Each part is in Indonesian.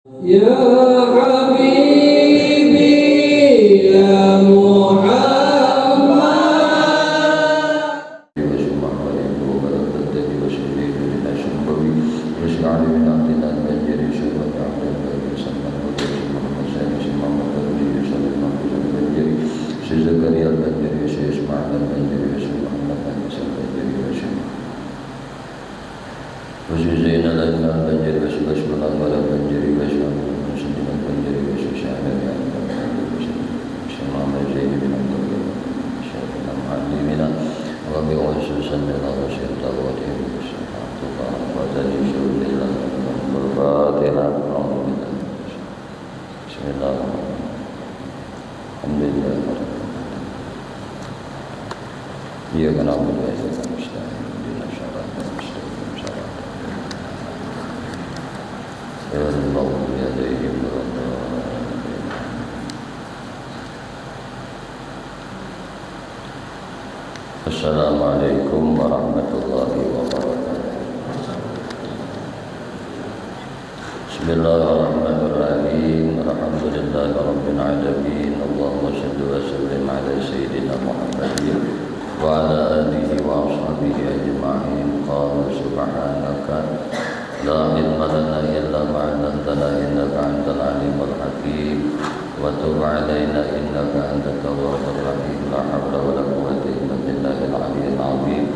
Ya Habibi ya Muhammad. Assalamualaikum warahmatullahi wabarakatuh. Bismillahirrahmanirrahim. Alhamdulillahi rabbil alamin. Allahumma shalli wa sallim ala sayyidina Muhammadin wa ala alihi wa ashabihi ajma'in. Qala subhanaka la ilma lana illa ma 'allamtana innaka antal alimul hakim. Wa tub 'alaina innaka antat tawwabur rahim. La haula wa la quwwata illa billahil aliyyil azim.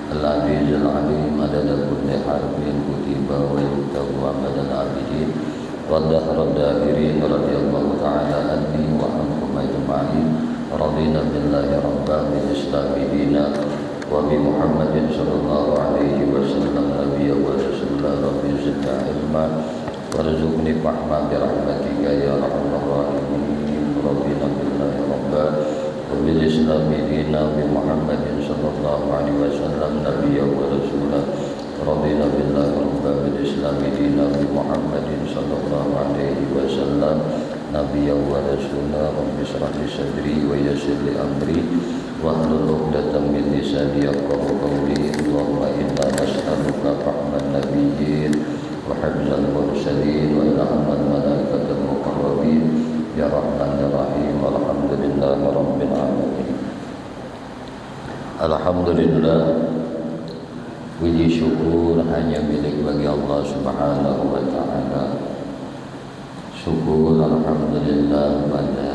Al-azizul alim adada kulli harfin kutiba wa yuktabu amadal abidin wa dahrul dahirin radiyallahu ta'ala anni wa anhum ajma'in. Radina billahi rabban bil islami dina wa bi Muhammadin sallallahu alaihi wasallam nabiyya wa rasulullah. Rabbi zidna ilma warzuqni fahma bi rahmatika ya arhamar rahimin. Radina billahi rabban wa bil islami dina bi Muhammadin sallallahu alaihi wasallam nabiyya wa rasulullah. Radina billahi rabban bil islami dina bi Muhammadin sallallahu alaihi wasallam nabiyya wa rasulullah. Rabbi shrah li sadri wa yassir li amri wahlul 'uqdatam min lisani yafqahu qawli. Allahumma inna nas'aluka fahman nabiyyin wa hifdzal mursalin wa ilhamal malaikatil muqarrabin ya rahmanir rahim. Alhamdulillahi rabbil alamin. Alhamdulillah, puji syukur hanya milik bagi Allah Subhanahu wa ta'ala. Syukur alhamdulillah pada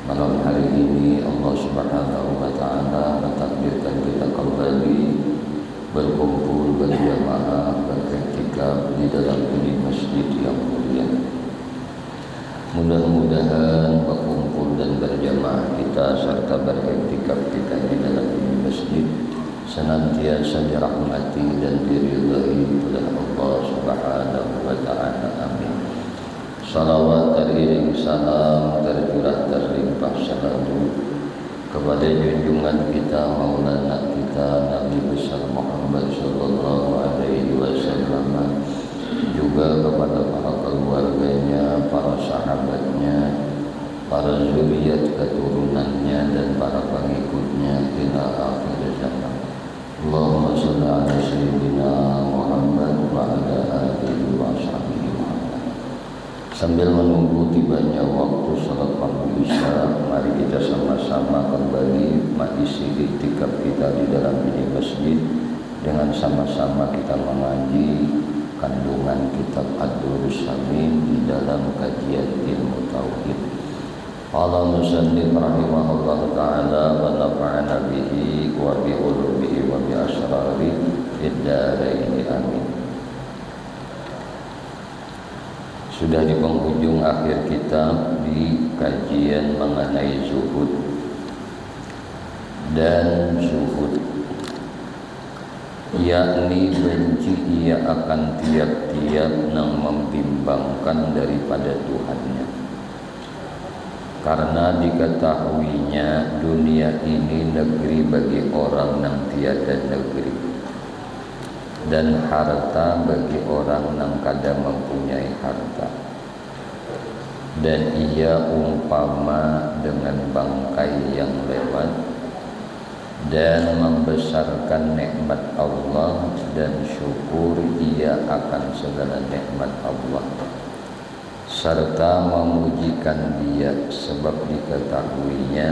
malam hari ini Allah Subhanahu wa ta'ala mentakdirkan kita kembali berkumpul berjamaah beriktikaf di dalam ini masjid yang mulia. Mudah-mudahan berkumpul dan berjamaah kita serta beriktikaf kita di dalam ini masjid senantiasa dirahmati dan diridhai oleh Allah Subhanahu wa ta'ala. Amin. Salawat teriring salam tercurah terlimpah selalu kepada junjungan kita Maulana kita Nabi besar Muhammad sallallahu alaihi wasallam, juga kepada para keluarganya, para sahabatnya, para zuriat keturunannya dan para pengikutnya ila akhir zaman. Allahumma shalli ala sayyidina Muhammad wa ala alihi wa sahbihi Muhammad. Sambil menunggu tibanya waktu salat maghrib isya, mari kita sama-sama kembali mengisi iktikaf kita di dalam ini masjid dengan sama-sama kita mengaji kandungan kitab Ad-Durrus Samin di dalam kajian ilmu tauhid. Qala musannif rahimahullah ta'ala wa nafa'ana bihi wa bi ulumihi wa bi asrari fid dharain amin. Sudah di penghujung akhir kitab di kajian mengenai zuhud dan zuhud, yakni benci ia akan tiap-tiap yang membimbangkan daripada Tuhannya, karena diketahuinya dunia ini negeri bagi orang yang tiada negeri, dan harta bagi orang yang kada mempunyai harta. Dan ia umpama dengan bangkai yang lewat dan membesarkan nikmat Allah dan syukur ia akan segala nikmat Allah, serta memujikan dia sebab diketahuinya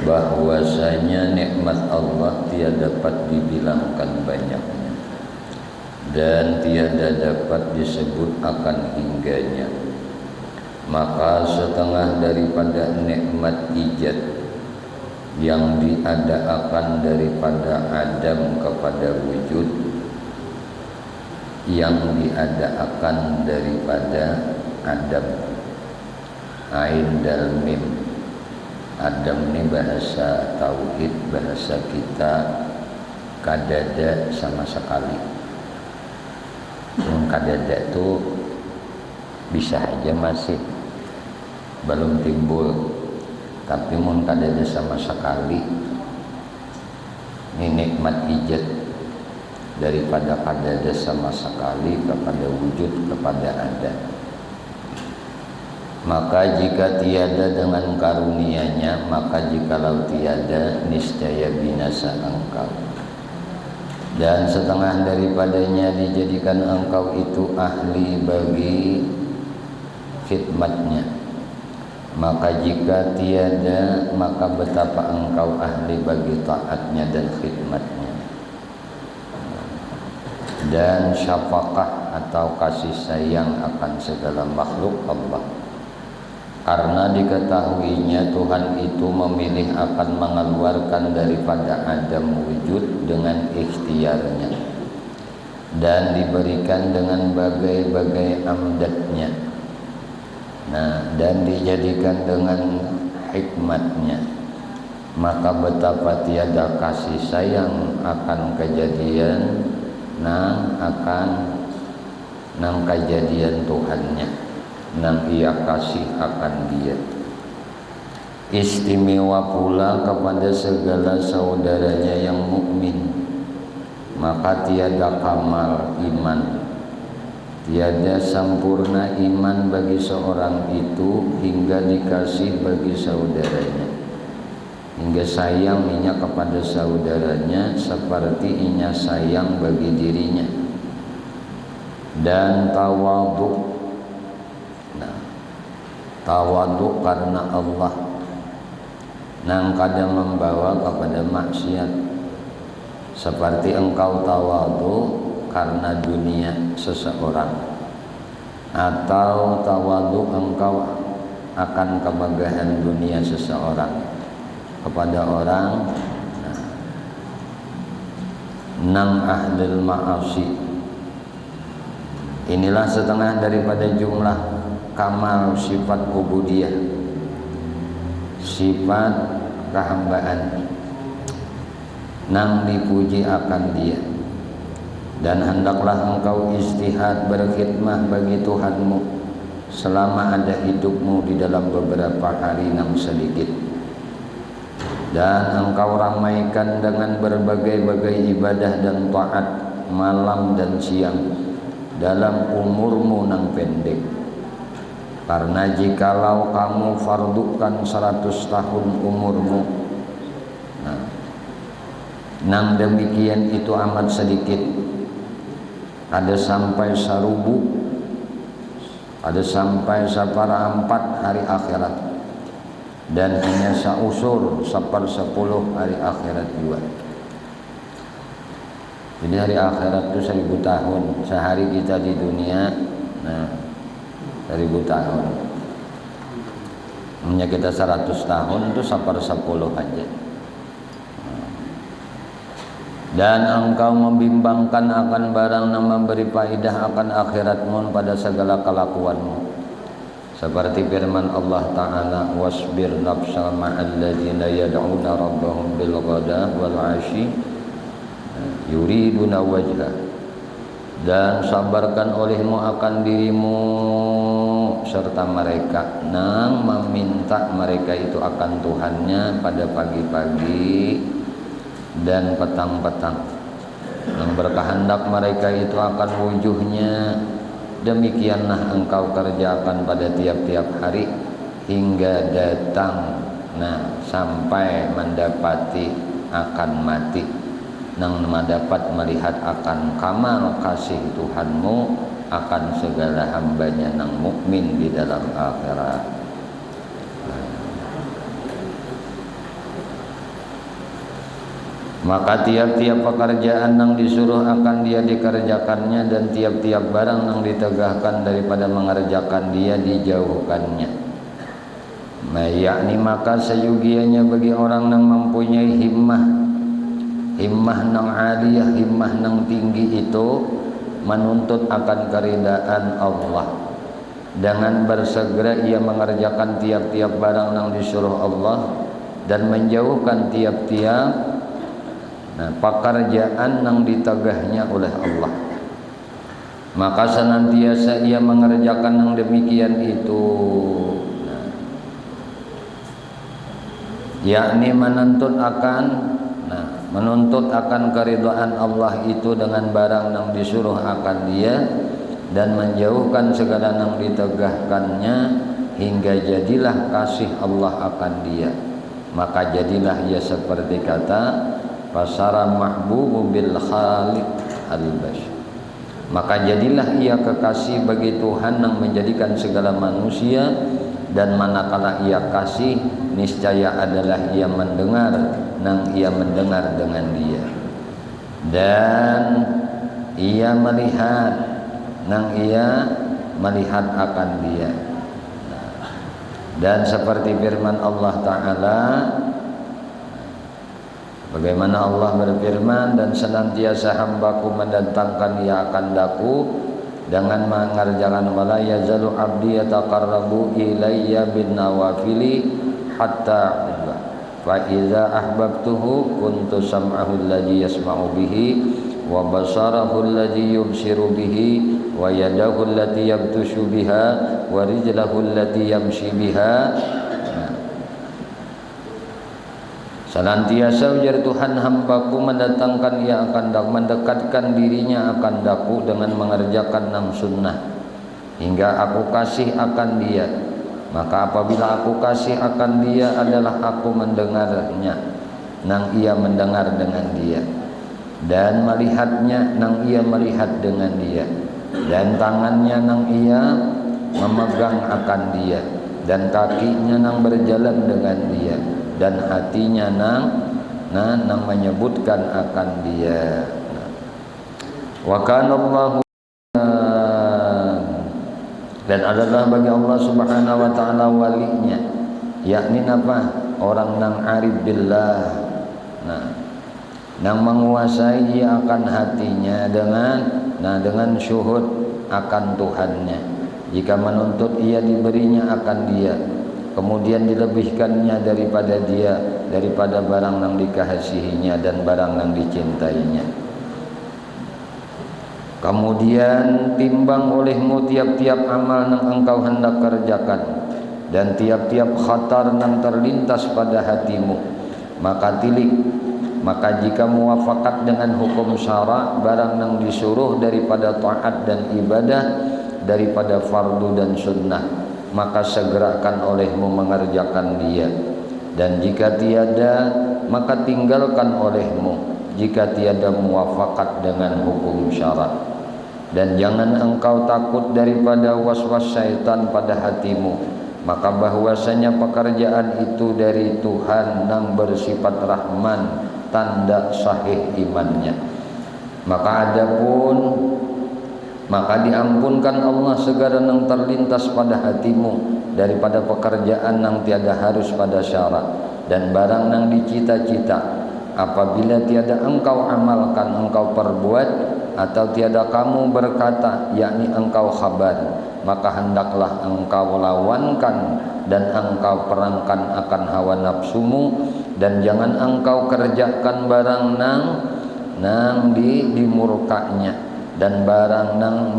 bahwasanya nikmat Allah tiada dapat dibilangkan banyaknya dan tiada dapat disebut akan hingganya. Maka setengah daripada nikmat ijad yang diadakan daripada Adam kepada wujud, yang diadakan daripada Adam, Ain dal Mim. Adam ini bahasa tauhid, bahasa kita kadada sama sekali. Kadada itu bisa aja masih belum timbul, tapi mun kadada sama sekali ini nikmat ijad daripada kadada sama sekali kepada wujud, kepada ada. Maka jika tiada dengan karunia-Nya, maka jikalau tiada niscaya binasa engkau. Dan setengah daripadanya dijadikan engkau itu ahli bagi khidmat-Nya. Maka jika tiada, maka betapa engkau ahli bagi taat-Nya dan khidmat-Nya. Dan syafaqah atau kasih sayang akan segala makhluk Allah, karena diketahuinya Tuhan itu memilih akan mengeluarkan daripada Adam wujud dengan ikhtiarnya dan diberikan dengan bagai-bagai amdatnya. Nah, dan dijadikan dengan hikmatnya. Maka betapa tiada kasih sayang akan kejadian nang kejadian Tuhannya, nang ia kasih akan dia. Istimewa pula kepada segala saudaranya yang mukmin. Maka tiada kamal iman, tiada sempurna iman bagi seorang itu hingga dikasih bagi saudaranya, hingga sayang inya kepada saudaranya seperti inya sayang bagi dirinya. Dan tawadhu, tawadhu karena Allah nang kadang membawa kepada maksiat, seperti engkau tawadhu karena dunia seseorang, atau tawadhu engkau akan kemegahan dunia seseorang kepada orang nang ahlul ma'asi. Inilah setengah daripada jumlah kamal sifat ubudiyah, sifat kehambaan nang dipuji akan dia. Dan hendaklah engkau istihad berkhidmah bagi Tuhanmu selama ada hidupmu di dalam beberapa hari nang sedikit, dan engkau ramaikan dengan berbagai-bagai ibadah dan taat malam dan siang dalam umurmu nang pendek. Karena jikalau kamu fardukan 100 tahun umurmu, nang demikian itu amat sedikit. Ada sampai 1000, ada sampai 1/4 hari akhirat, dan hanya sausur 1/10 hari akhirat juga. Jadi hari akhirat itu 1000 tahun, sehari kita di dunia 1000 tahun. Hanya kita 100 tahun itu 1/10 aja. Dan engkau membimbangkan akan barang yang memberi faidah akan akhiratmu pada segala kelakuanmu, seperti firman Allah Ta'ala, wasbir nafsa ma'al ladzina yad'una rabbahum bil ghada wal 'ashi yuriduna wajha. Dan sabarkan olehmu akan dirimu serta mereka nang meminta mereka itu akan Tuhannya pada pagi-pagi dan petang-petang, yang berkehendak mereka itu akan wujudnya. Demikianlah engkau kerjakan pada tiap-tiap hari hingga datang nah sampai mendapati akan mati, nang mendapat melihat akan kamal kasih Tuhanmu akan segala hambanya nang mukmin di dalam akhirat. Maka tiap-tiap pekerjaan nang disuruh akan dia dikerjakannya, dan tiap-tiap barang nang ditegahkan daripada mengerjakan dia dijauhkannya. Yakni maka seyugianya bagi orang nang mempunyai himmah nang aliyah, himmah nang tinggi itu menuntut akan keridaan Allah. Dengan bersegera ia mengerjakan tiap-tiap barang nang disuruh Allah dan menjauhkan tiap-tiap pekerjaan yang ditegahnya oleh Allah. Maka senantiasa ia mengerjakan yang demikian itu, yakni menuntut akan keridhaan Allah itu dengan barang yang disuruh akan dia, dan menjauhkan segala yang ditegahkannya, hingga jadilah kasih Allah akan dia. Maka jadilah ia seperti kata fasara mahbubu bil khaliq al-basyar. Maka jadilah ia kekasih bagi Tuhan yang menjadikan segala manusia, dan manakala ia kasih niscaya adalah ia mendengar nang ia mendengar dengan dia, dan ia melihat nang ia melihat akan dia. Dan seperti firman Allah Ta'ala, bagaimana Allah berfirman, dan senantiasa hambaku mendatangkan ia akan daku dengan mengerjakan wala yazalu abdi yataqarrabu ilayya bin nawafili hatta uhibba fa iza ahbabtuhu kuntu sam'ahu alladhi yasma'u bihi wa basarahu alladhi yubsiru bihi wa yadahu allati yabtushu biha wa rijlahu allati yamshi biha. Senantiasa ujar Tuhan hambaku mendatangkan ia akan daku, mendekatkan dirinya akan daku dengan mengerjakan nang sunnah hingga aku kasih akan dia. Maka apabila aku kasih akan dia adalah aku mendengarnya nang ia mendengar dengan dia, dan melihatnya nang ia melihat dengan dia, dan tangannya nang ia memegang akan dia, dan kakinya nang berjalan dengan dia, dan hatinya nang menyebutkan akan dia. Wa kana Allahu, dan adalah bagi Allah Subhanahu wa taala walinya, yakni apa? Orang nang arif billah, nang menguasai ia akan hatinya dengan syuhud akan Tuhannya. Jika menuntut ia diberinya akan dia, kemudian dilebihkannya daripada dia, daripada barang yang dikasihinya dan barang yang dicintainya. Kemudian timbang olehmu tiap-tiap amal yang engkau hendak kerjakan, dan tiap-tiap khatar yang terlintas pada hatimu, maka tilik. Maka jika muafakat dengan hukum syara, barang yang disuruh daripada taat dan ibadah, daripada fardu dan sunnah, maka segerakan olehmu mengerjakan dia. Dan jika tiada, maka tinggalkan olehmu jika tiada muafakat dengan hukum syarat. Dan jangan engkau takut daripada was-was syaitan pada hatimu, maka bahwasanya pekerjaan itu dari Tuhan yang bersifat Rahman, tanda sahih imannya. Maka diampunkan Allah segala yang terlintas pada hatimu daripada pekerjaan yang tiada harus pada syarat, dan barang yang dicita-cita apabila tiada engkau amalkan, engkau perbuat, atau tiada kamu berkata, yakni engkau khabar, maka hendaklah engkau lawankan dan engkau perangkan akan hawa nafsumu, dan jangan engkau kerjakan barang nang dimurkanya, dan barang nang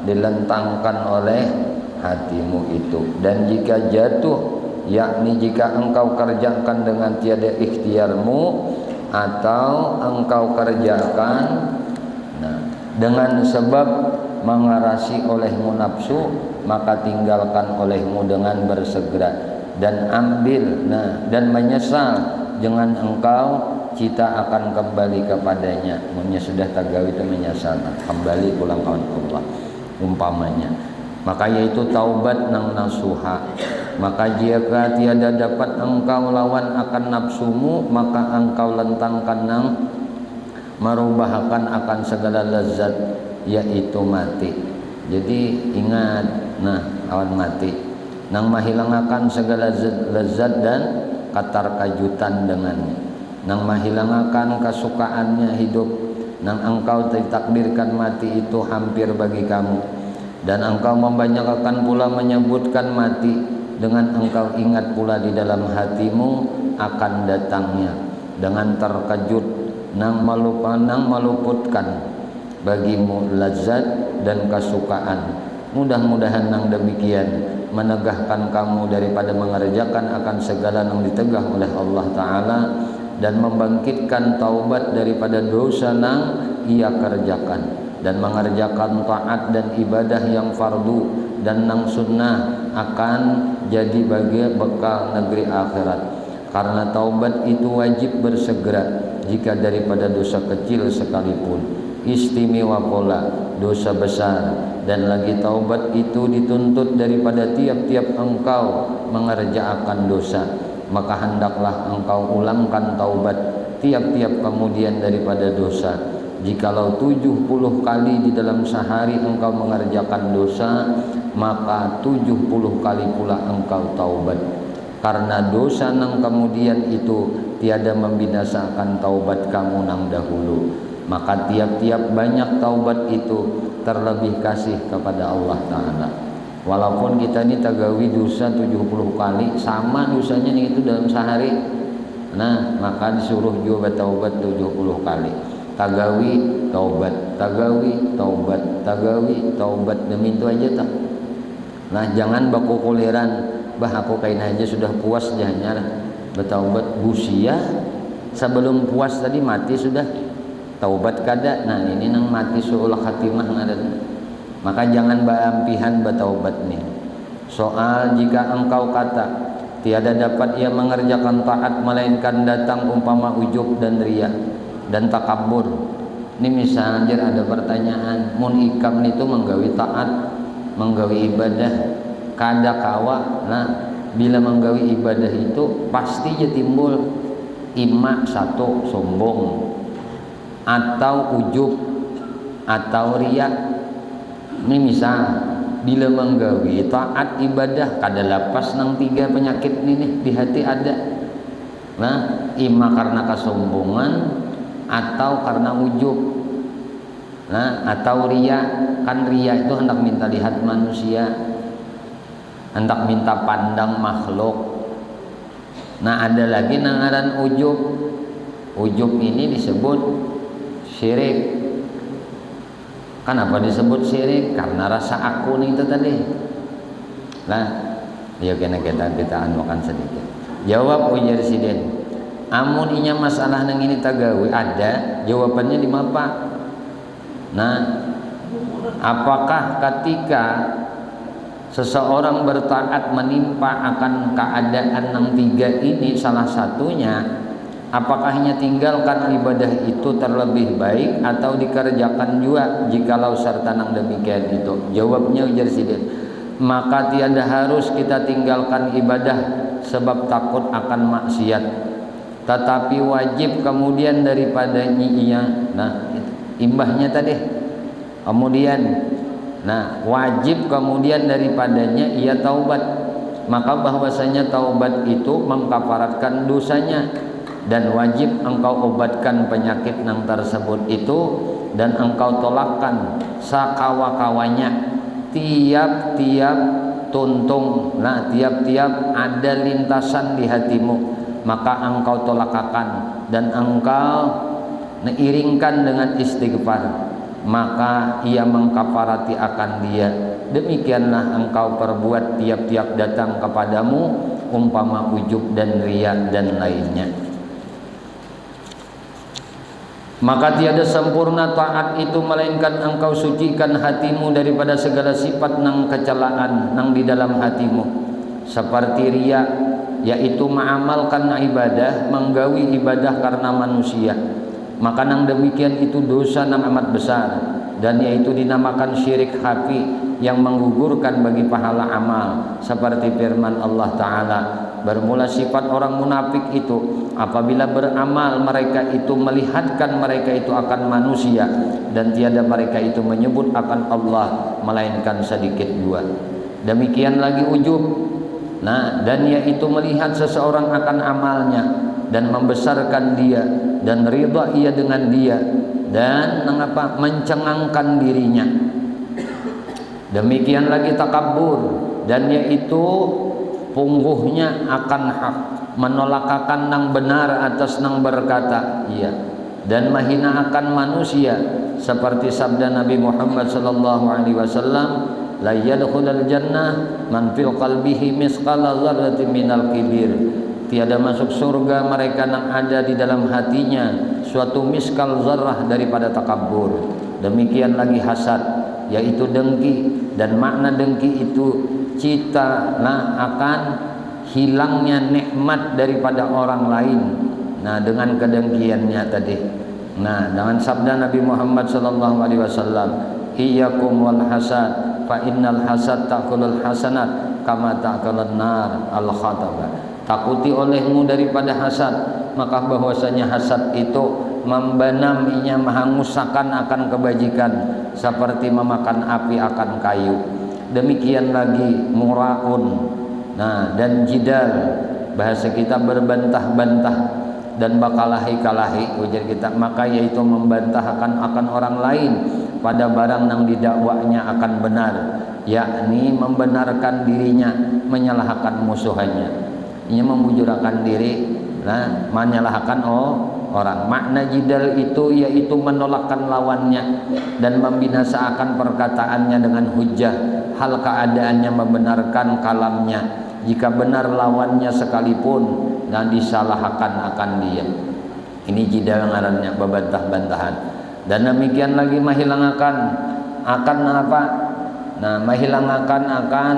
dilentangkan oleh hatimu itu. Dan jika jatuh, yakni jika engkau kerjakan dengan tiada ikhtiarmu, atau engkau kerjakan dengan sebab mengarasi olehmu nafsu, maka tinggalkan olehmu dengan bersegera. dan ambil dan menyesal dengan engkau kita akan kembali kepadanya. Maksudnya sudah tagawi itu menyesal kembali pulang kawan Allah umpamanya. Maka yaitu taubat nang nasuha. Maka jika tiada dapat engkau lawan akan nafsumu, maka engkau lentangkan nang merubahkan akan segala lezat, yaitu mati. Jadi ingat, awan mati nang mahilangakan segala lezat dan katar kajutan dengannya, nang mahilangakan kesukaannya hidup, nang engkau ditakdirkan mati itu hampir bagi kamu, dan engkau membanyakkan pula menyebutkan mati, dengan engkau ingat pula di dalam hatimu akan datangnya, dengan terkejut nang meluputkan bagimu lazat dan kesukaan. Mudah-mudahan nang demikian menegahkan kamu daripada mengerjakan akan segala yang ditegah oleh Allah Ta'ala, dan membangkitkan taubat daripada dosa nang ia kerjakan, dan mengerjakan taat dan ibadah yang fardu dan nang sunnah akan jadi bagi bekal negeri akhirat. Karena taubat itu wajib bersegera jika daripada dosa kecil sekalipun, istimewa pula dosa besar, dan lagi taubat itu dituntut daripada tiap-tiap engkau mengerjakan dosa. Maka hendaklah engkau ulangkan taubat tiap-tiap kemudian daripada dosa. Jikalau 70 kali di dalam sehari engkau mengerjakan dosa, maka 70 kali pula engkau taubat. Karena dosa nang kemudian itu tiada membinasakan taubat kamu nang dahulu. Maka tiap-tiap banyak taubat itu terlebih kasih kepada Allah Ta'ala. Walaupun kita ini tagawi dosa 70 kali, sama dosanya nih itu dalam sehari, maka disuruh juga taubat 70 kali. Tagawi taubat, tagawi taubat, tagawi taubat, demi itu aja tak. Jangan baku kuliran, aku kain aja sudah puas jahnya bertaubat busia sebelum puas tadi mati sudah taubat kada. Ini nang mati suul khatimah ada. Maka jangan baampihan bertaubat nih. Soal jika engkau kata tiada dapat ia mengerjakan taat melainkan datang umpama ujub dan riya dan takabur. Ini misalnya ada pertanyaan, mun ikam itu menggawi taat, menggawi ibadah kada kawa. Bila menggawi ibadah itu pasti je timbul ima satu sombong atau ujub atau riya. Ini misal bila menggawi taat ibadah kada lapas nang 3 penyakit ini di hati ada. Ima karena kesombongan atau karena ujub, atau riya. Kan riya itu hendak minta lihat manusia, hendak minta pandang makhluk. Ada lagi nangaran ujub. Ujub ini disebut syirik. Kenapa disebut syirik? Karena rasa aku nih itu tadi. Ya kena kita anukan sedikit. Jawab ujar siden. Amun inya masalah nang ini tagawi ada jawabannya di mapa. Apakah ketika seseorang bertaat menimpa akan keadaan nang 3 ini salah satunya, apakah hanya tinggalkan ibadah itu terlebih baik atau dikerjakan juga jikalau serta nang demikian itu? Jawabnya ujar sidin, maka tiada harus kita tinggalkan ibadah sebab takut akan maksiat, tetapi wajib kemudian daripadanya ia imbahnya tadi. Kemudian wajib kemudian daripadanya ia taubat. Maka bahwasanya taubat itu mengkafaratkan dosanya, dan wajib engkau obatkan penyakit nang tersebut itu, dan engkau tolakkan sakawa-kawanya tiap-tiap tuntung, tiap-tiap ada lintasan di hatimu, maka engkau tolakakan dan engkau iringkan dengan istighfar, maka ia mengkafarati akan dia. Demikianlah engkau perbuat tiap-tiap datang kepadamu umpama ujub dan riya dan lainnya. Maka tiada sempurna taat itu melainkan engkau sucikan hatimu daripada segala sifat nang kecelaan nang di dalam hatimu, seperti riya, yaitu mengamalkan ibadah, menggawi ibadah karena manusia, maka nang demikian itu dosa nang amat besar, dan yaitu dinamakan syirik khafi yang menggugurkan bagi pahala amal, seperti firman Allah Ta'ala. Bermula sifat orang munafik itu apabila beramal mereka itu melihatkan mereka itu akan manusia, dan tiada mereka itu menyebut akan Allah melainkan sedikit jua. Demikian lagi ujub, nah, dan yaitu melihat seseorang akan amalnya dan membesarkan dia dan ridha ia dengan dia dan mengapa mencengangkan dirinya. Demikian lagi takabur, dan yaitu pungguhnya akan hak, menolak akan nang benar atas nang berkata iya, dan menghina akan manusia, seperti sabda Nabi Muhammad sallallahu alaihi wasallam, la yadkhulul jannah man fil qalbihi misqala dzarratin minal kibir. Tiada masuk surga mereka yang ada di dalam hatinya suatu miskal zarrah daripada takabur. Demikian lagi hasad, yaitu dengki, dan makna dengki itu cita akan hilangnya nikmat daripada orang lain. Nah, dengan kedengkiannya tadi. Nah, dengan sabda Nabi Muhammad sallallahu alaihi wasallam, iyyakum wal hasad fa innal hasad ta'kulul hasanat kama ta'kulun nar al khatabah. Takuti olehmu daripada hasad, maka bahwasanya hasad itu membanaminya, menghanguskan akan kebajikan seperti memakan api akan kayu. Demikian lagi muraun, nah, dan jidal, bahasa kita berbantah-bantah dan bakalahi-kalahi ujar kita, maka yaitu membantahkan akan orang lain pada barang yang didakwanya akan benar, yakni membenarkan dirinya menyalahkan musuhannya. Ini membujurakan diri, nah, menyalahkan orang. Makna jidal itu yaitu menolakkan lawannya dan membinasakan perkataannya dengan hujah, hal keadaannya membenarkan kalamnya jika benar lawannya sekalipun, dan disalahkan akan dia. Ini jidal ngarannya, bebantah-bantahan. Dan demikian lagi menghilangakan akan apa? Nah, menghilangakan akan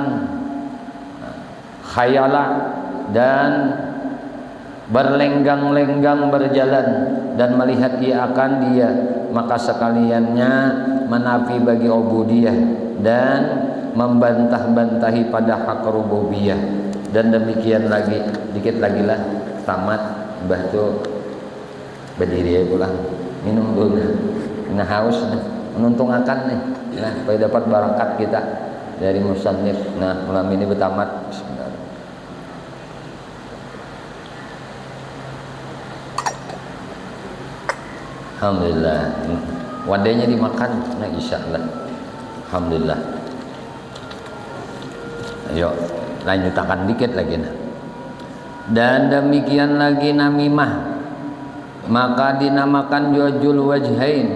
khayalah dan berlenggang-lenggang berjalan dan melihat ia akan dia, maka sekaliannya menafi bagi ubudiyah dan membantah-bantahi pada hak rububiyah. Dan demikian lagi, dikit lagi lah tamat, mbah tu berdiri ya pulang, minum dulu, nah haus, menuntung akan nih, nah supaya dapat barakat kita dari musannif. Nah, malam ini bertamat. Alhamdulillah, wadahnya dimakan, nah insyaallah. Alhamdulillah. Ayo lanjutkan dikit lagi nah. Dan demikian lagi namimah, maka dinamakan jujul wajhain,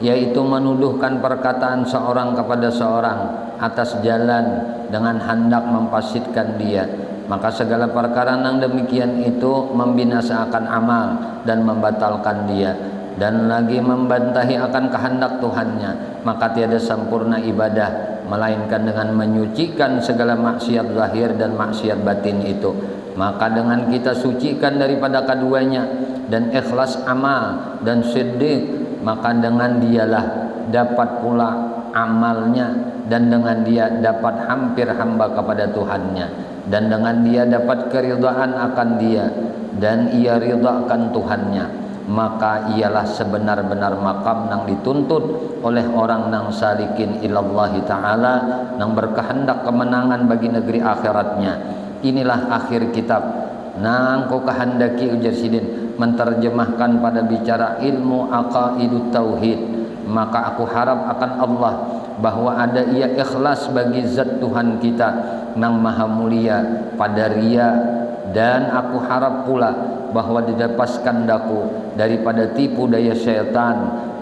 yaitu menuduhkan perkataan seorang kepada seorang atas jalan dengan hendak memfasidkan dia. Maka segala perkara yang demikian itu membinasakan amal dan membatalkan dia, dan lagi membantahi akan kehendak Tuhannya. Maka tiada sempurna ibadah melainkan dengan menyucikan segala maksiat zahir dan maksiat batin itu. Maka dengan kita sucikan daripada keduanya dan ikhlas amal dan siddiq, maka dengan dialah dapat pula amalnya, dan dengan dia dapat hampir hamba kepada Tuhannya, dan dengan dia dapat keridhaan akan dia, dan ia ridha akan Tuhannya. Maka ialah sebenar-benar makam yang dituntut oleh orang yang salikin ilallahi ta'ala, yang berkehendak kemenangan bagi negeri akhiratnya. Inilah akhir kitab nang ko kehendaki ujar sidin menterjemahkan pada bicara ilmu aqaidut tauhid. Maka aku harap akan Allah bahwa ada ia ikhlas bagi zat Tuhan kita nang maha mulia pada ria, dan aku harap pula bahwa dilepaskan daku daripada tipu daya syaitan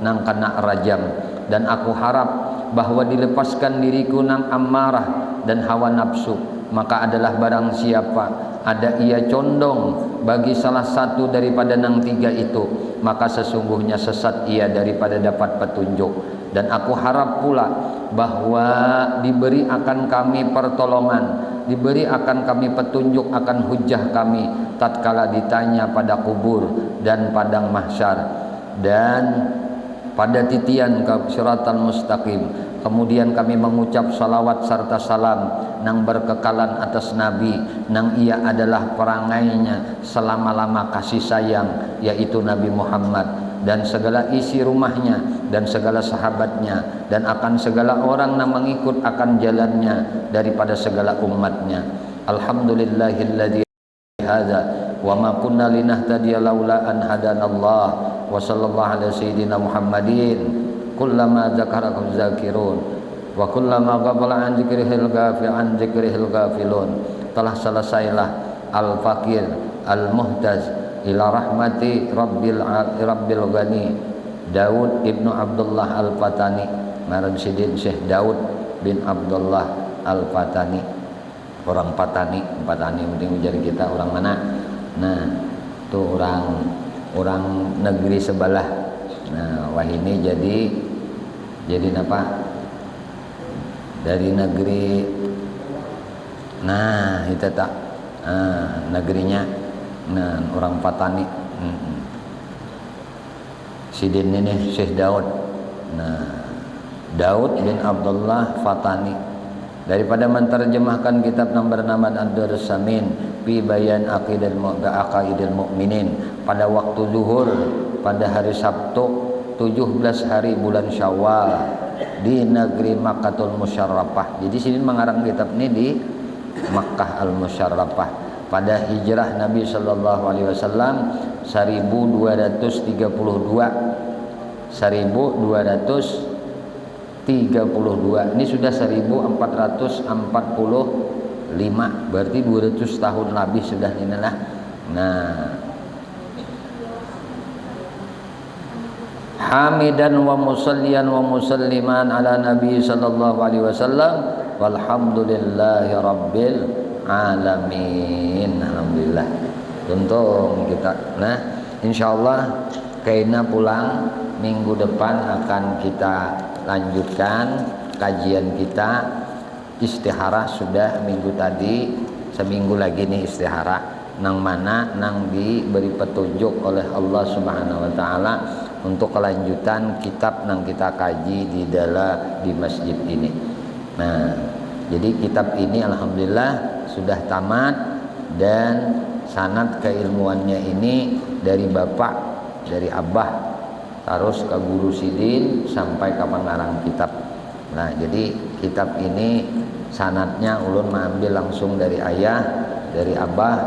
nang kena rajam, dan aku harap bahwa dilepaskan diriku nang amarah dan hawa nafsu. Maka adalah barang siapa ada ia condong bagi salah satu daripada nang tiga itu, maka sesungguhnya sesat ia daripada dapat petunjuk. Dan aku harap pula bahwa diberi akan kami pertolongan, diberi akan kami petunjuk akan hujah kami tatkala ditanya pada kubur dan padang mahsyar dan pada titian ke siratal mustaqim. Kemudian kami mengucap salawat serta salam nang berkekalan atas Nabi, nang ia adalah perangainya selama-lama kasih sayang, yaitu Nabi Muhammad, dan segala isi rumahnya dan segala sahabatnya, dan akan segala orang yang mengikut akan jalannya daripada segala umatnya. Alhamdulillahilladzi hadza wa ma kunna linahtadiya laula an hadanallah wa sallallahu ala sayyidina Muhammadin kullama dzakarahu dzakirun wa kullama ghafala an dzikrihil ghafilun. Telah selesailah al-faqir al-muhtaz ila rahmati rabbil ghani Daud ibnu Abdullah al-Fatani, Maran Sidin Syekh Daud bin Abdullah al-Fatani, orang Patani penting menjadi kita orang mana. Nah itu orang negeri sebelah. Nah wah ini jadi apa dari negeri, nah itu tak negerinya, nah orang Patani. Sidin ini Syekh Daud. Nah Daud bin Abdullah Fatani, daripada menterjemahkan kitab yang bernama Ad-Durrus Samin fi bayan aqidil mu'minin pada waktu zuhur pada hari Sabtu 17 hari bulan Syawal di negeri Makkahul Musyarrafah. Jadi sini mengarang kitab ini di Makkah Al-Musyarrafah pada hijrah Nabi sallallahu alaihi wasallam 1232. Ini sudah 1445, berarti 200 tahun lebih sudah inilah. Nah hamidan wa musallian wa musalliman ala nabi sallallahu alaihi wasallam walhamdulillahi rabbil alamin. Alhamdulillah untung kita. Nah insyaallah kaina pulang minggu depan akan kita lanjutkan kajian kita. Istiharah sudah minggu tadi, seminggu lagi nih istiharah nang mana nang diberi petunjuk oleh Allah Subhanahu wa taala untuk kelanjutan kitab nang kita kaji di masjid ini. Nah, jadi kitab ini alhamdulillah sudah tamat dan sanad keilmuannya ini dari bapak, dari abah, terus ke guru Sidin sampai ke pengarang kitab. Nah, jadi kitab ini sanadnya ulun mengambil langsung dari ayah, dari abah.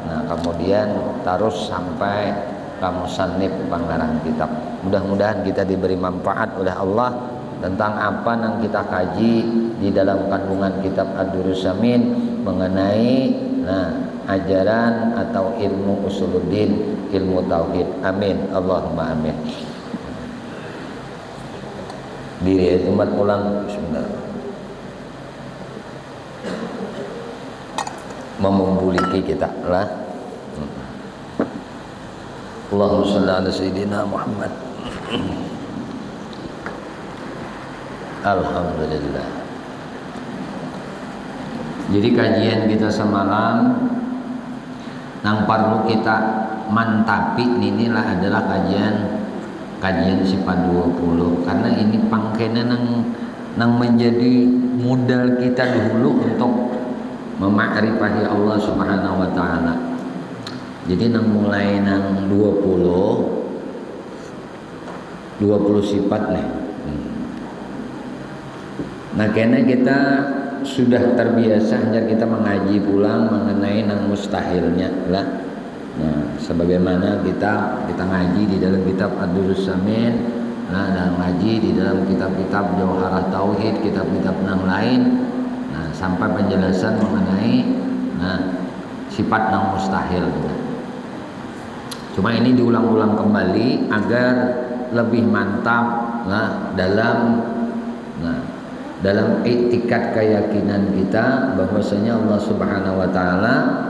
Nah, kemudian terus sampai ke musannif pengarang kitab. Mudah-mudahan kita diberi manfaat oleh Allah tentang apa yang kita kaji di dalam kandungan kitab Ad-Durrus Samin mengenai ajaran atau ilmu usuluddin, ilmu tauhid. Amin. Allahumma amin. Diri umat pulang bismillah. Memuliki kita lah. Allahumma shalli ala sayyidina Muhammad. Alhamdulillah. Jadi kajian kita semalam yang perlu kita mantapi inilah adalah kajian sifat 20, karena ini pangkena nang menjadi modal kita dulu untuk memakrifati Allah Subhanahu wa taala. Jadi nang mulai nang 20 sifat nih. Nah, karena kita sudah terbiasa hanya kita mengaji pulang mengenai nang mustahilnya lah. Nah, sebagaimana kita ngaji di dalam kitab Ad-Durrus Samin, nah, dan ngaji di dalam kitab-kitab Jauharah Tauhid, kitab-kitab nang lain, nah, sampai penjelasan mengenai sifat nang mustahil. Cuma ini diulang-ulang kembali agar lebih mantap dalam iktikad keyakinan kita bahwasanya Allah Subhanahu wa taala,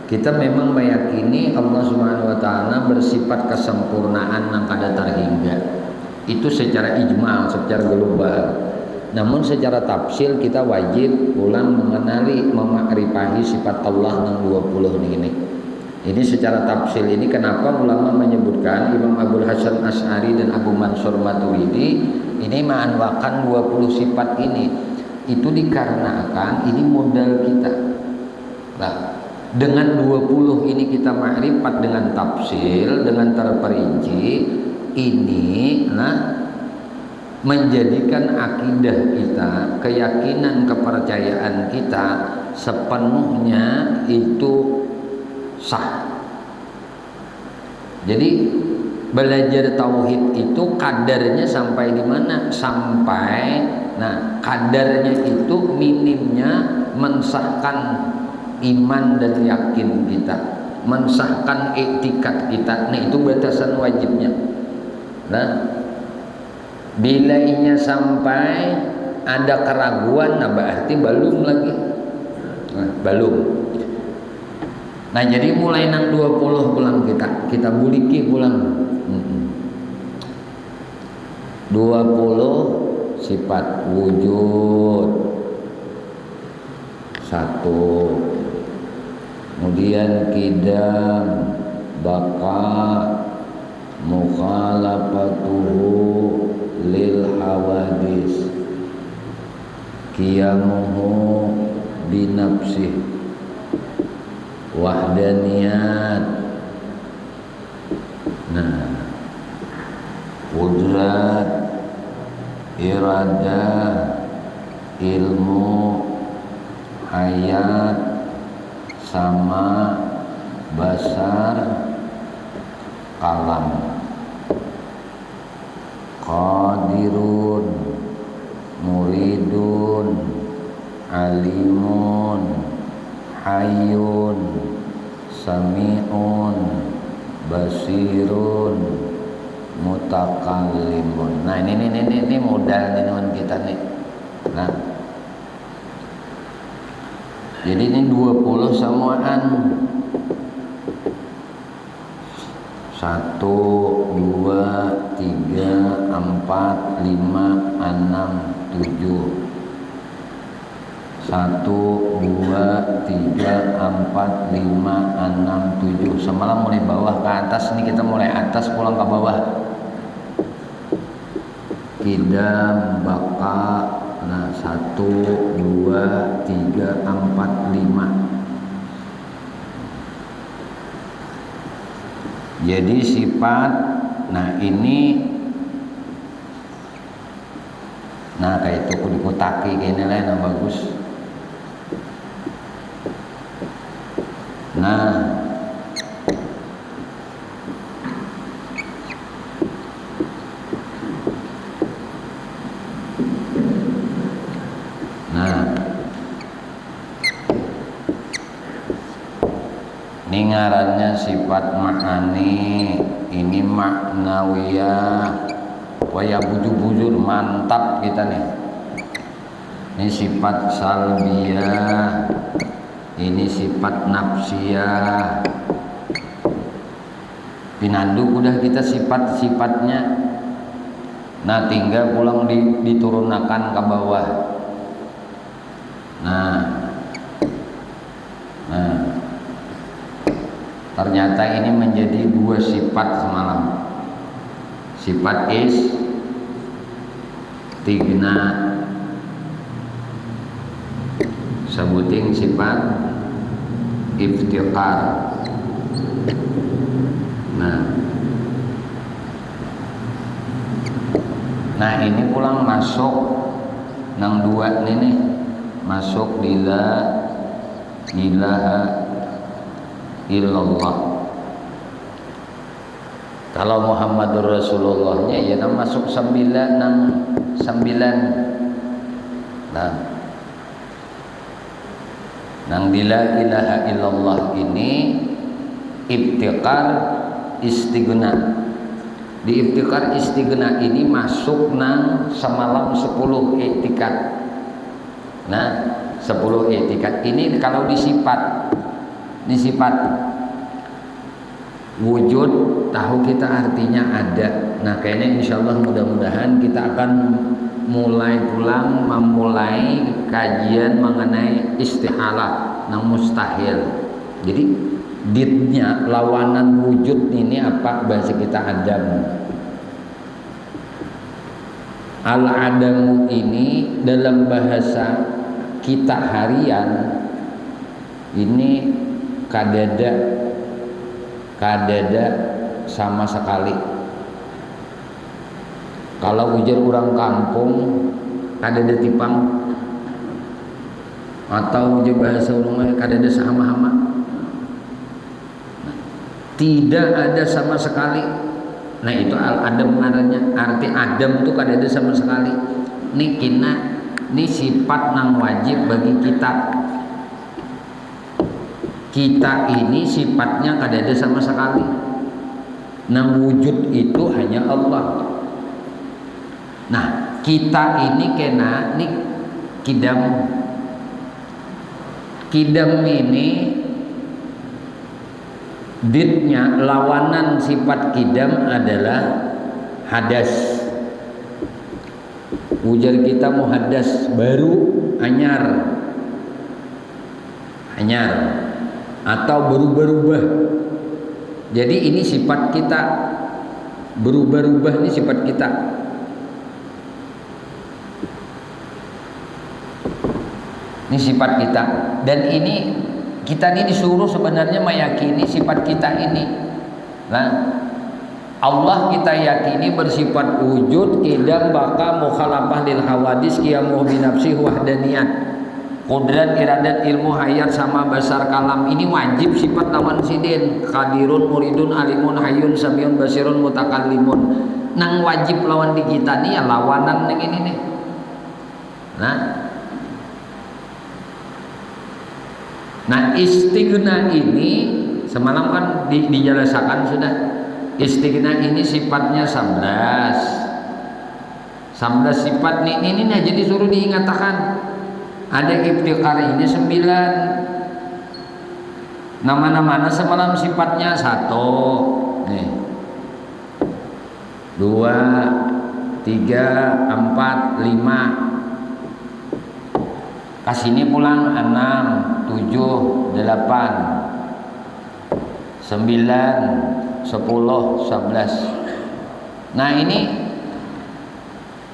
kita memang meyakini Allah Subhanahu wa taala bersifat kesempurnaan yang kada terhingga. Itu secara ijmal, secara global. Namun secara tafsil kita wajib ulang mengenali memakrifahi sifat Allah yang 20 ini. Ini secara tafsil ini kenapa ulama menyebutkan Imam Abdul Hasan Asy'ari dan Abu Mansur Maturidi ini menganwakan 20 sifat ini. Itu dikarenakan ini modal kita. Nah, dengan 20 ini kita makrifat dengan tafsil, dengan terperinci, ini menjadikan akidah kita, keyakinan, kepercayaan kita sepenuhnya itu sah. Jadi belajar tauhid itu kadarnya sampai di mana? Sampai kadarnya itu minimnya mensahkan iman dan yakin kita, mensahkan iktikad kita. Nah, itu batasan wajibnya. Nah, bila inya sampai ada keraguan, berarti belum lagi. Belum. Nah, jadi mulai nang 20 pulang kita buliki pulang. 20 sifat wujud. 1. Kemudian kidam, baqa, mukhalafatuhu lil hawadis, qiyamuhu binafsih, wahdaniyat, qudrat, iradah, ilmu, hayat, sama, basar, kalam, qadirun, muridun, alimun, hayyun, sami'un, basirun, mutakallimun. Nah, ini modal teman kita nih. Nah, jadi ini 20 samaan. 1, 2, 3, 4, 5, 6, 7. 1, 2, 3, 4, 5, 6, 7. Semalam mulai bawah ke atas, ini kita mulai atas pulang ke bawah. Kidam, baqa. Nah, 1, 2, 3, 4, 5. Jadi sifat, ini, kayak itu dikutaki kayak ini lah yang bagus. Ini ngarannya sifat ma'ani, ini maknawiyah, waya bujur-bujur, mantap kita nih. Ini sifat salbiyah, ini sifat nafsiyah. Pinanduk udah kita sifat-sifatnya. Nah, tinggal pulang diturunkan ke bawah. Ternyata ini menjadi 2 sifat semalam. Sifat istigna, sebuting sifat iftiqar. Nah, ini pulang masuk nang 2 ini masuk di la ilaha illallah. Kalau Muhammadur Rasulullahnya ya masuk 9. Nang di la ilaha illallah ini ibtiqar istighna. Di ibtiqar istighna ini masuk nang semalam 10 i'tikad. 10 i'tikad ini kalau disifat wujud, tahu kita artinya ada. Nah kayaknya insya Allah mudah-mudahan kita akan memulai kajian mengenai istihalah nang mustahil. Jadi ditnya lawanan wujud ini apa bahasa kita adam. Al-adamu ini dalam bahasa kita harian ini kadada sama sekali. Kalau ujar orang kampung kadada tipang, atau ujar bahasa orang kadada sama-hama, tidak ada sama sekali. Nah itu al-adam namanya. Arti adam itu kadada sama sekali. Ini sifat nang wajib bagi kita. Kita ini sifatnya kadada sama sekali. Nang wujud itu hanya Allah. Nah kita ini kena nih kidam ini ditnya lawanan sifat kidam adalah hadas. Ujar kita muhaddas baru anyar atau berubah-ubah. Jadi ini sifat kita, berubah-ubah ini sifat kita. Ini sifat kita, dan ini kita ini disuruh sebenarnya meyakini sifat kita ini. Nah, Allah kita yakini bersifat wujud, qidam, baqa, mukhalafah lil hawadis, qiyamuh bi nafsi, wahdaniyat, qudrat, iradat, ilmu, hayat, sama basar, kalam. Ini wajib sifat lawan sidin. Qadirun, muridun, alimun, hayyun, samiun, basirun, mutakallimun. Nang wajib lawan di kita nih ya lawanan yang ini nih. Nah istighna ini semalam kan dijelasakan sudah. Istighna ini sifatnya 11 sifat nih, ini aja disuruh diingatkan. Ada iftiqar ini 9. Nama-nama semalam sifatnya 1 nih, 2, 3, 4, 5. Kasini pulang 6, 7, 8, 9, 10, 11. Nah ini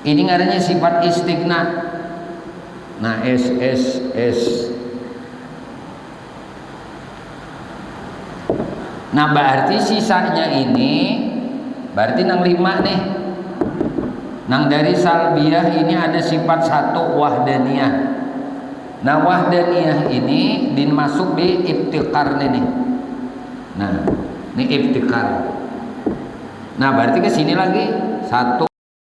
ngarannya sifat istighna. Nah S. Nah berarti sisanya ini berarti nang 5 nih. Nang dari salbiyah ini ada sifat 1 wahdaniyah. Nah wahdaniyah ini dimasuk di iftiqar ini. Nah ini iftiqar. Nah berarti ke sini lagi 1,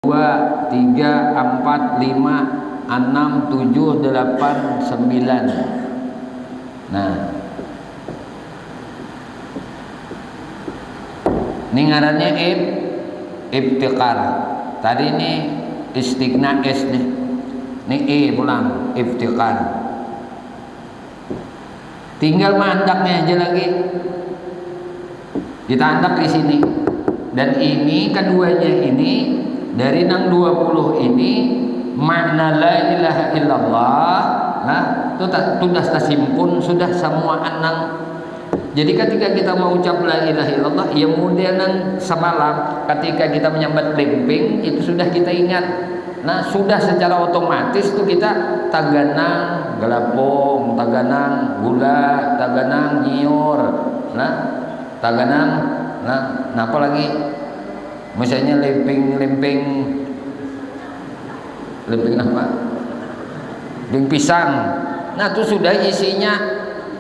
2, 3, 4, 5, 6, 7, 8, 9. Nah ini ngarannya iftiqar. Tadi ini istighna S nih. Ini pulang iftiqar. Tinggal mandaknya aja lagi. Kita andak di sini. Dan ini keduanya ini dari nang 20 ini makna la ilaha illallah. Nah, itu sudah tersimpun sudah semua anang. Jadi ketika kita mau ucap la ilaha illallah, ya kemudian nang semalam ketika kita menyambat lempeng itu sudah kita ingat. Nah sudah secara otomatis tuh kita taganang gelapong, taganang gula, taganang nyiur, nah taganang, nah apa lagi? Misalnya lempeng apa? Lempeng pisang. Nah itu sudah isinya.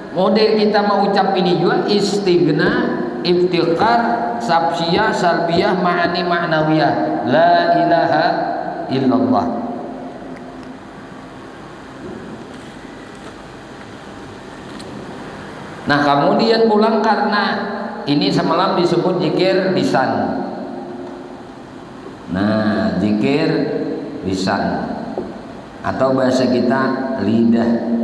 Model kita mau ucap ini juga istighna, iftiqar, sabsiyah, salbiyah, ma'ani ma'nawiyah, la ilaha illallah. Nah kemudian pulang karena ini semalam disebut zikir lisan. Nah zikir lisan atau bahasa kita lidah.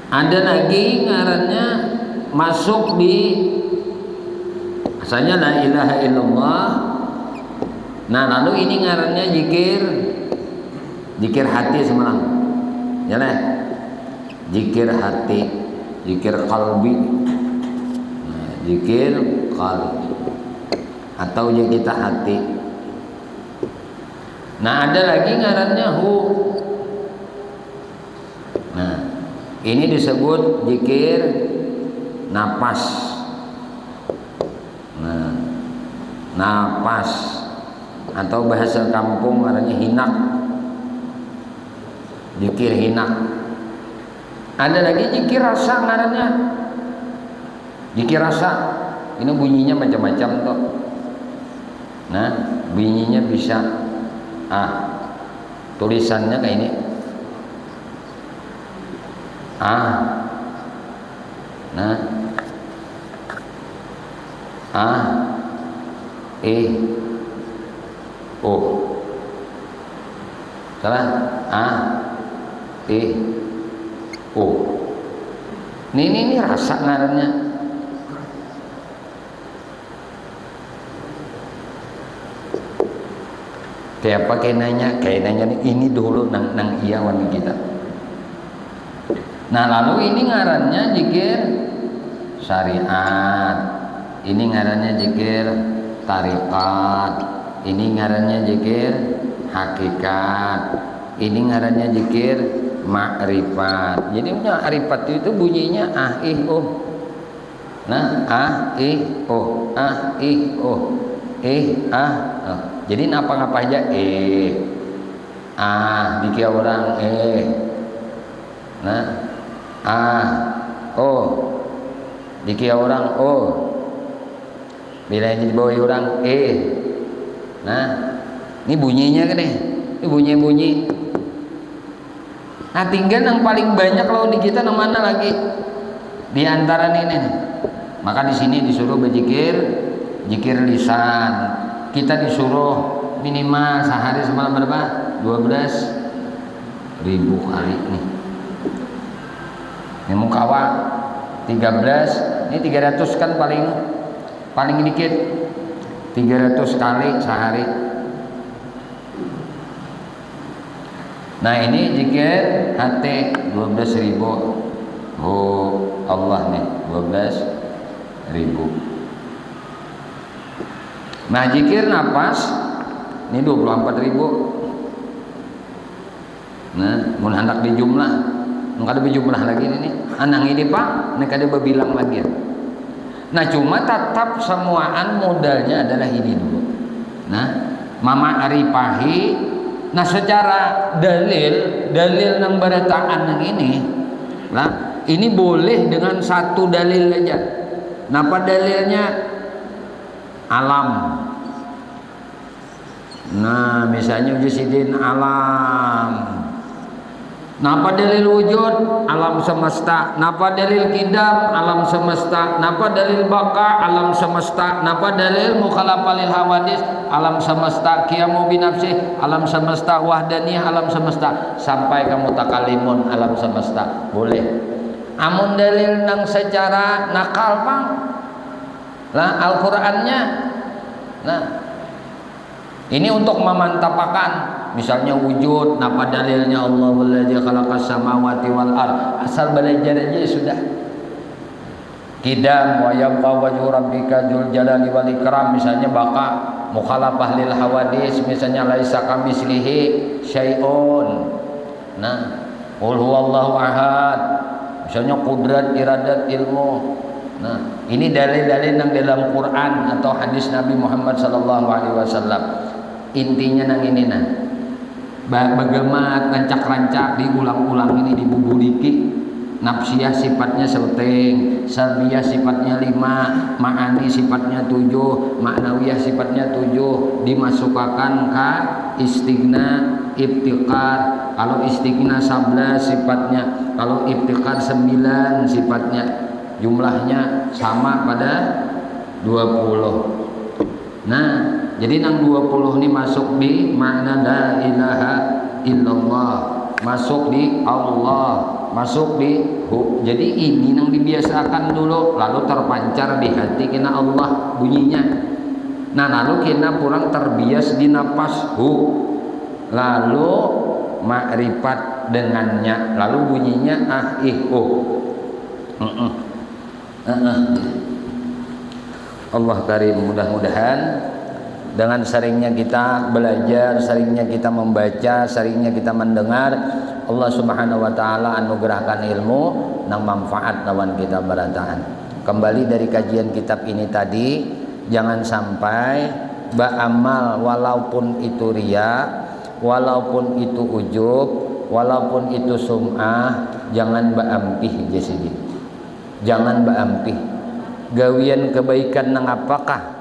Ada lagi ngarannya masuk di Asalnya la ilaha illallah. Nah, lalu ini ngarannya zikir hati semalam. Ya lah. Zikir hati, zikir qalbi. Nah, zikir qalbi. Atau kita hati. Nah, ada lagi ngarannya hu. Nah, ini disebut zikir napas. Nah, napas atau bahasa kampung ngarannya hinak. Zikir hinak. Ada lagi zikir rasa ngarannya. Zikir rasa. Ini bunyinya macam-macam toh. Nah, bunyinya bisa tulisannya kayak ini. Nah, oh, salah, oh. Ini rasa ngarannya. Kayak apa kayak nanya ini dulu nang iya wanita kita. Nah, lalu ini ngarannya zikir syariat. Ini ngarannya zikir tariqat. Ini ngarannya zikir hakikat. Ini ngarannya zikir ma'rifat. Jadi ma'rifat itu bunyinya oh. Nah, oh. Oh. Jadi apa aja dikira orang Nah, oh. Dikira orang oh. Bila yang dibawa orang Nah, ini bunyinya kan nih. Ini bunyi. Nah, tinggal yang paling banyak kalau di kita yang mana lagi? Di antara ini nih. Maka di sini disuruh berzikir, zikir lisan. Kita disuruh minimal sehari semalam berapa? 12.000 kali nih. Ini mukawa 13, ini 300 kan paling dikit. 300 kali sehari. Nah, ini zikir hati 12.000. Oh, Allah nih 12.000. Nah, zikir napas ini 24.000. Nah, mun hendak dijumlah, enggak ada jumlah lagi ini. Anang ini Pak, nek ada berbilang lagi. Nah, cuma tetap semuaan modalnya adalah ini dulu. Nah, Mama Aripahi. Nah, secara dalil nang barataan yang ini, nah ini boleh dengan satu dalil aja. Napa dalilnya? Alam. Nah, misalnya Ujisidin alam. Napa dalil wujud? Alam semesta. Napa dalil kidam? Alam semesta. Napa dalil baka? Alam semesta. Napa dalil mukhalafalil hawadis? Alam semesta. Qiyamu binafsih? Alam semesta. Wahdaniyah? Alam semesta. Sampai kamu takalimun alam semesta. Boleh. Amun dalil nang secara nakal pang. Lah Al-Qur'annya. Nah, ini untuk memantapakan. Misalnya wujud, napa dalilnya Allah wallazi khalaqas samawati wal ard. Asal belajar aja sudah. Kidam wa yabqa wajhu rabbika dzul jalali wal ikram, misalnya baka mukhalafah lil hawadis, misalnya laisa kamitslihi syai'un. Nah, qul huwallahu ahad. Misalnya qudrat, iradat, ilmu. Nah, ini dalil-dalil yang dalam Quran atau hadis Nabi Muhammad sallallahu alaihi wasallam. Intinya nang ini nah. Bagaimana rancak-rancak diulang-ulang ini dibubuliki. Nafsiyah sifatnya sepenting, salbiyah sifatnya 5, ma'ani sifatnya 7, ma'nawiyah sifatnya 7, dimasukkan ke istighna, ibtiqar. Kalau istighna 11 sifatnya, kalau ibtiqar 9 sifatnya. Jumlahnya sama pada 20. Nah, jadi nang 20 ini masuk di makna la ilaha illallah. masuk di Allah, masuk di hu. Jadi ini yang dibiasakan dulu, lalu terpancar di hati kena Allah bunyinya. Nah lalu kena kurang terbias di napas hu, lalu makrifat dengannya, lalu bunyinya ah ih Allah karim. Mudah-mudahan dengan seringnya kita belajar, seringnya kita membaca, seringnya kita mendengar, Allah Subhanahu wa taala anugerahkan ilmu nang manfaat lawan kita berataan. Kembali dari kajian kitab ini tadi, jangan sampai beramal walaupun itu riya, walaupun itu ujub, walaupun itu sum'ah, jangan baampih jasidi. Jangan baampih. Gawian kebaikan nang apakah?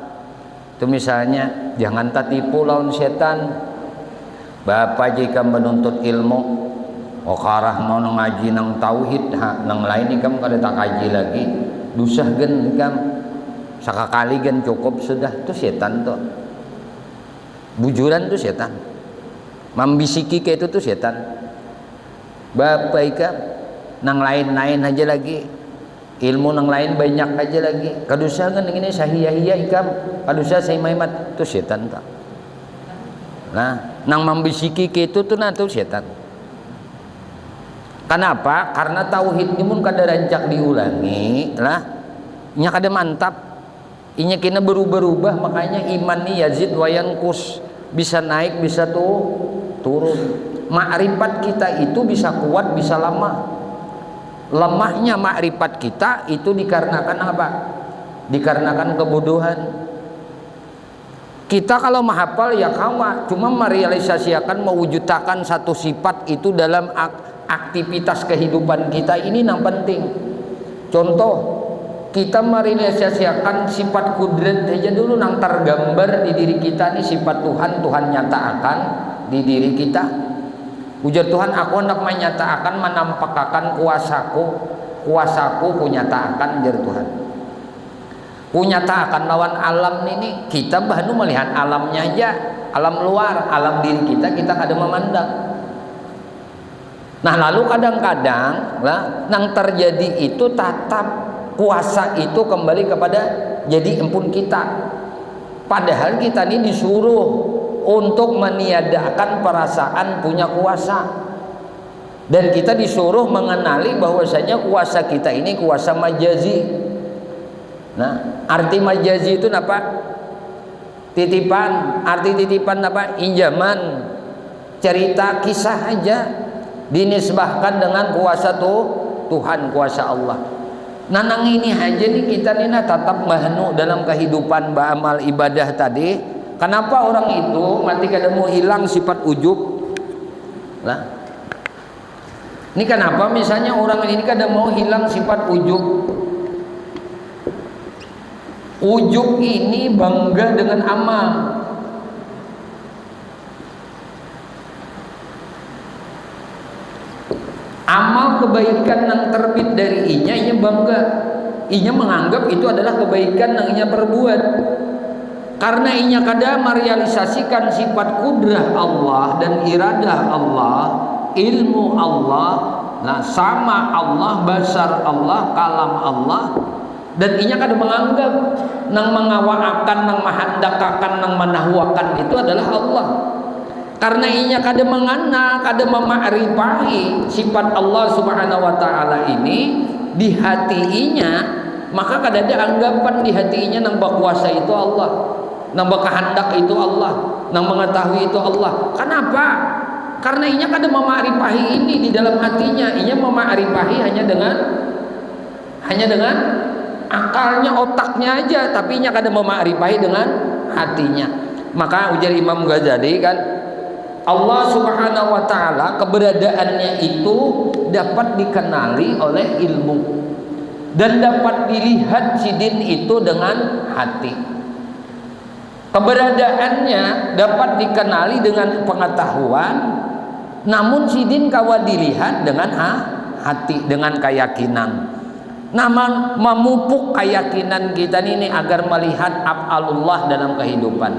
Itu misalnya jangan tatipu lawan setan. Bapak jika menuntut ilmu karah mau ngaji nang tauhid nang lain ikam kada tak kaji lagi dusah gen ikam sakakali gen cukup sudah. Itu setan tuh, bujuran tuh setan, membisiki kayak itu tuh setan. Bapak ikam nang lain-lain aja lagi, ilmu nang lain banyak aja lagi, kadusa kan ini sahiyah ikam, kadusa saya maimat, itu setan tak. Nah nang membisiki kayak itu tuh nah tuh setan. Kenapa? Karena tauhid ini pun kada rancak diulangi lah, nya kada mantap, inya kena berubah-ubah, makanya iman ni yazid wa yanqus, bisa naik bisa turun. Makrifat kita itu bisa kuat bisa lama. Lemahnya makrifat kita itu dikarenakan apa? Dikarenakan kebodohan. Kita kalau menghafal ya kawa, cuma merealisasikan, mewujudkan satu sifat itu dalam aktivitas kehidupan kita ini yang penting. Contoh, kita merealisasikan sifat kudrat aja dulu yang tergambar di diri kita nih, sifat Tuhan nyatakan di diri kita. Ujar Tuhan, aku hendak menyatakan, menampakkan kuasaku kunyatakan, ujar Tuhan. Kunyatakan lawan alam ini, kita baru melihat alamnya aja, alam luar, alam diri kita kada memandang. Nah lalu kadang-kadang lah, yang terjadi itu tatap kuasa itu kembali kepada jadi empun kita. Padahal kita ini disuruh untuk meniadakan perasaan punya kuasa, dan kita disuruh mengenali bahwasanya kuasa kita ini kuasa majazi. Nah arti majazi itu apa? Titipan. Arti titipan apa? Injaman, cerita, kisah aja dinisbahkan dengan kuasa Tuhan, kuasa Allah. Nanang ini aja nih kita nih tetap mahnu dalam kehidupan beramal ibadah tadi. Kenapa orang itu mati kada mau hilang sifat ujub lah? Ini kenapa misalnya orang ini kada mau hilang sifat ujub? Ujub ini bangga dengan amal. Amal kebaikan yang terbit dari inya bangga, inya menganggap itu adalah kebaikan yang inya perbuat. Karena inya kada merealisasikan sifat kudrah Allah dan iradah Allah, ilmu Allah, nah sama Allah, basar Allah, kalam Allah, dan inya kada menganggap nang mengawaakan, nang mahandakakan, nang menahwakan itu adalah Allah. Karena inya kada mengenal, kada mema'rifahi sifat Allah Subhanahu wa taala ini di hati inya, maka kada ada anggapan di hati inya nang berkuasa itu Allah, nang berkehendak itu Allah, nang mengetahui itu Allah. Kenapa? Karena inya kada mema'rifahi ini di dalam hatinya. Inya mema'rifahi hanya dengan akalnya, otaknya aja, tapi inya kada mema'rifahi dengan hatinya. Maka ujar Imam Ghazali kan, Allah Subhanahu wa taala keberadaannya itu dapat dikenali oleh ilmu dan dapat dilihat sidin itu dengan hati. Keberadaannya dapat dikenali dengan pengetahuan, namun sidin kawa dilihat dengan hati, dengan keyakinan. Nama memupuk keyakinan kita ini agar melihat af'alullah dalam kehidupan.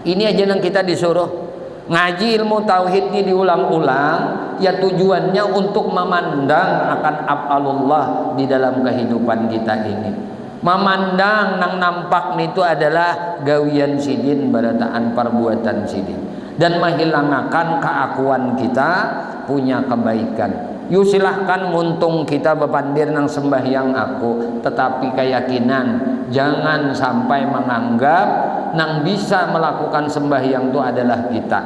Ini aja yang kita disuruh Ngaji ilmu tauhid ini diulang-ulang ya tujuannya untuk memandang akan af'alullah di dalam kehidupan kita ini. Memandang nang nampak itu adalah gawian sidin barataan perbuatan sidin dan menghilangkan keakuan kita punya kebaikan. Yuk silahkan muntung kita bepandir nang sembahyang aku, tetapi keyakinan jangan sampai menganggap nang bisa melakukan sembahyang itu adalah kita.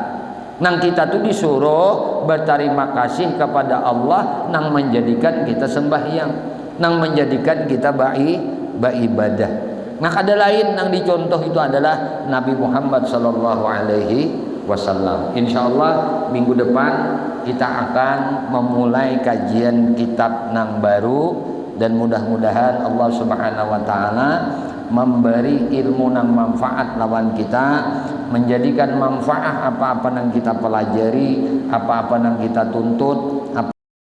Nang kita tuh disuruh berterima kasih kepada Allah nang menjadikan kita sembahyang, nang menjadikan kita beribadah. Nah ada lain nang dicontoh itu adalah Nabi Muhammad sallallahu alaihi wasallam. Insyaallah minggu depan kita akan memulai kajian kitab nang baru dan mudah-mudahan Allah Subhanahu wa taala memberi ilmu nang manfaat lawan kita, menjadikan manfaat apa-apa nang kita pelajari, apa-apa nang kita tuntut, apa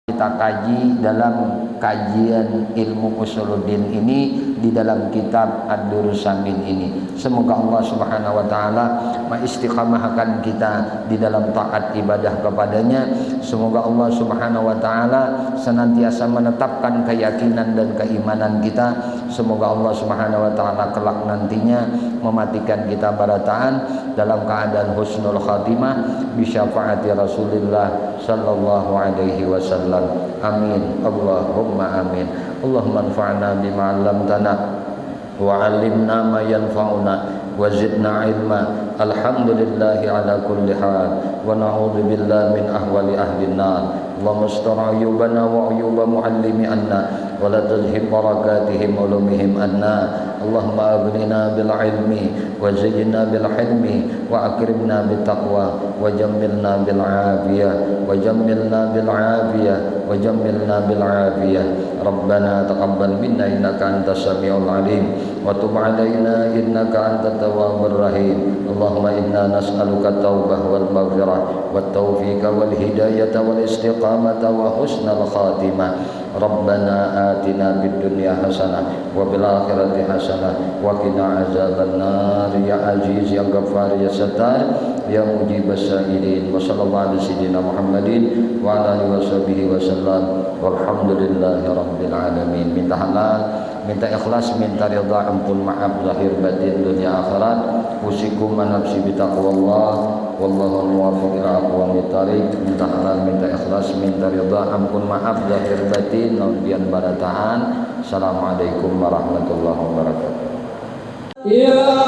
kita kaji dalam kajian ilmu usuluddin ini di dalam kitab Ad-Durrus Samin ini. Semoga Allah Subhanahu wa taala mengistiqamahkan kita di dalam taat ibadah kepadanya. Semoga Allah Subhanahu wa taala senantiasa menetapkan keyakinan dan keimanan kita. Semoga Allah Subhanahu wa taala kelak nantinya mematikan kita barataan dalam keadaan husnul khatimah bi syafaati Rasulillah sallallahu alaihi wasallam. Amin. Allahumma amin. Allahumma anfa'na bima 'allamtana wa 'allimna ma yanfa'una wa zidna ilma. Alhamdulillahi ala kulli hal wa na'udzu billahi min ahwali ahli an-nar. Allahumma astur ayubana wa ayuba muallimi anna wa la tuzhib barakatihim ulumihim anna. Allahumma aghnina bil ilmi wa zidna bil hilmi wa akrimna bit taqwa wa jammilna bil afiyah wa jammilna bil afiyah wa jammilna bil afiyah. Rabbana taqabbal minna innaka antas samiul alim wa tub alaina innaka antat tawwabur rahim. Allahumma inna nas'aluka taubah wal maghfirah wat taufiq wal hidayah wal istiqamah wa husnal khatimah. Rabbana atina fid dunya hasanah wa fil akhirati hasanah wa qina azaban nar ya aziz ya ghaffar ya sattar ya mujibas sa'ilin. Wa sallallahu ala sayyidina Muhammadin wa ala alihi washabihi wasallam walhamdulillahi rabbil alamin. Minta halal, minta ikhlas, minta ridha, ampun, maaf zahir batin dunia akhirat. Usikum nafsi bi taqwallah wallahu muwaffiq ila aqwamit thariq. Minta halal, minta ikhlas, minta ridha, ampun, maaf zahir batin naudian barataan. Assalamualaikum warahmatullahi wabarakatuh. Ya